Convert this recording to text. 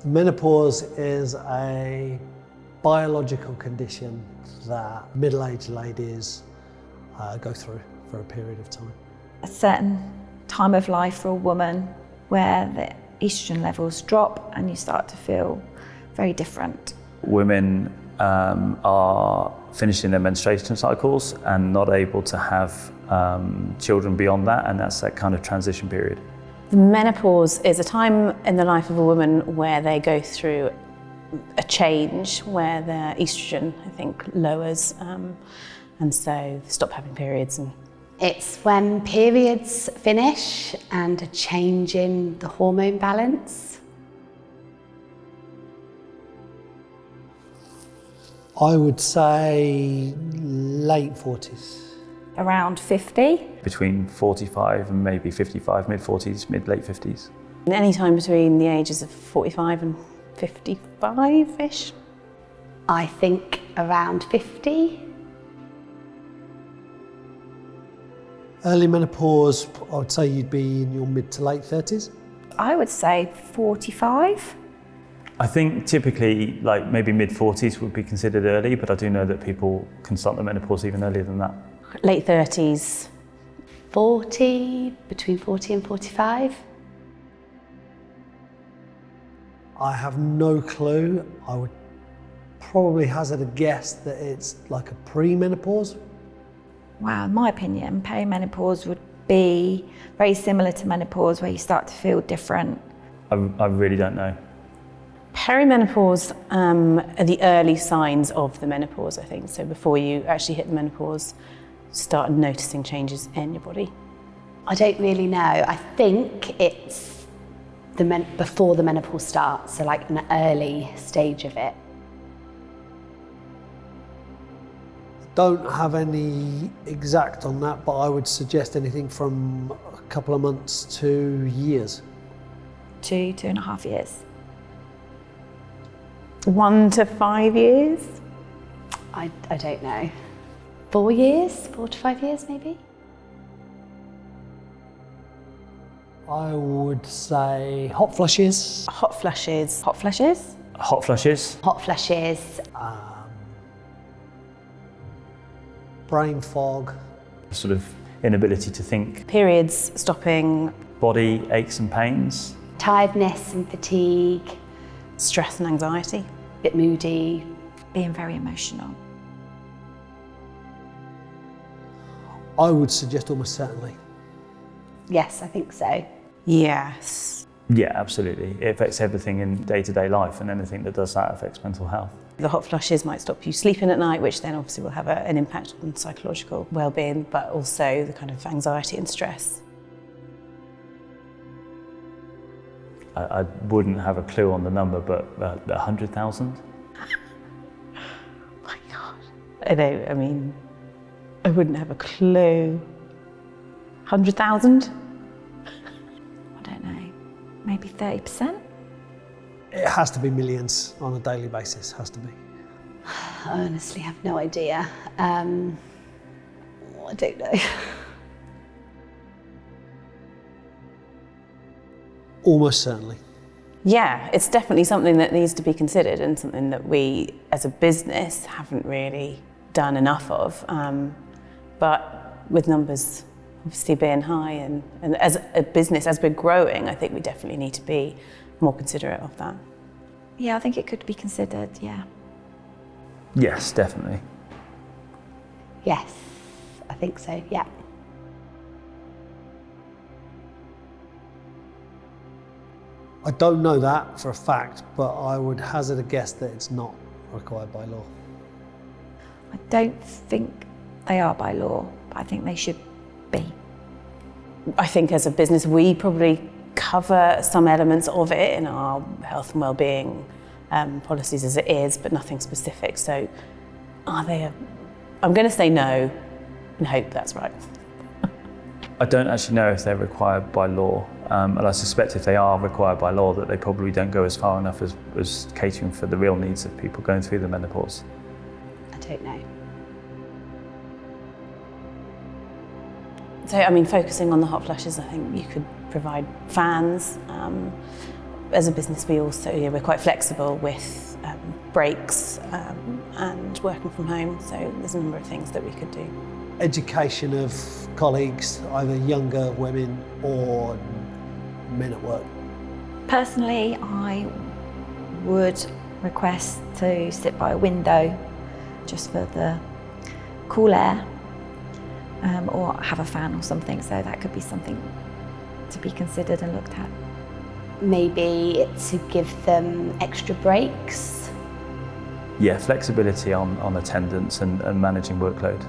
Menopause is a biological condition that middle-aged ladies go through for a period of time. A certain time of life for a woman where the estrogen levels drop and you start to feel very different. Women are finishing their menstruation cycles and not able to have children beyond that, and that's that kind of transition period. The menopause is a time in the life of a woman where they go through a change where their estrogen, I think, lowers, and so they stop having periods. It's when periods finish and a change in the hormone balance. I would say late 40s. Around 50. Between 45 and maybe 55, mid-40s, mid-late 50s. Any time between the ages of 45 and 55-ish. I think around 50. Early menopause, I would say you'd be in your mid to late 30s. I would say 45. I think typically like maybe mid-40s would be considered early, but I do know that people can start the menopause even earlier than that. Late 30s. 40, between 40 and 45. I have no clue. I would probably hazard a guess that it's like a pre-menopause. Wow, in my opinion, perimenopause would be very similar to menopause where you start to feel different. I really don't know. Perimenopause are the early signs of the menopause, I think. So before you actually hit the menopause, start noticing changes in your body. I don't really know. I think it's before the menopause starts, so like an early stage of it. Don't have any exact on that, but I would suggest anything from a couple of months to years. 2.5 years. 1 to 5 years? I don't know. 4 years? 4 to 5 years maybe? I would say hot flushes. Hot flushes. Hot flushes. Hot flushes. Hot flushes. Brain fog. Sort of inability to think. Periods stopping. Body aches and pains. Tiredness and fatigue. Stress and anxiety. Bit moody. Being very emotional. I would suggest almost certainly. Yes, I think so. Yes. Yeah, absolutely. It affects everything in day-to-day life, and anything that does that affects mental health. The hot flushes might stop you sleeping at night, which then obviously will have an impact on psychological well-being, but also the kind of anxiety and stress. I wouldn't have a clue on the number, but 100,000? My God. I know, I mean, I wouldn't have a clue. 100,000? I don't know, maybe 30%? It has to be millions on a daily basis, has to be. I honestly have no idea. I don't know. Almost certainly. Yeah, it's definitely something that needs to be considered and something that we as a business haven't really done enough of. But with numbers obviously being high and as a business, as we're growing, I think we definitely need to be more considerate of that. Yeah, I think it could be considered, yeah. Yes, definitely. Yes, I think so, yeah. I don't know that for a fact, but I would hazard a guess that it's not required by law. I don't think they are by law, but I think they should be. I think as a business, we probably cover some elements of it in our health and well-being policies as it is, but nothing specific. So are they I'm going to say no and hope that's right. I don't actually know if they're required by law, and I suspect if they are required by law that they probably don't go as far enough as catering for the real needs of people going through the menopause. I don't know. So, I mean, focusing on the hot flushes, I think you could provide fans, as a business, we also, we're quite flexible with breaks and working from home, so there's a number of things that we could do. Education of colleagues, either younger women or men at work. Personally, I would request to sit by a window just for the cool air, or have a fan or something, so that could be something to be considered and looked at. Maybe to give them extra breaks. Yeah, flexibility on attendance and managing workload.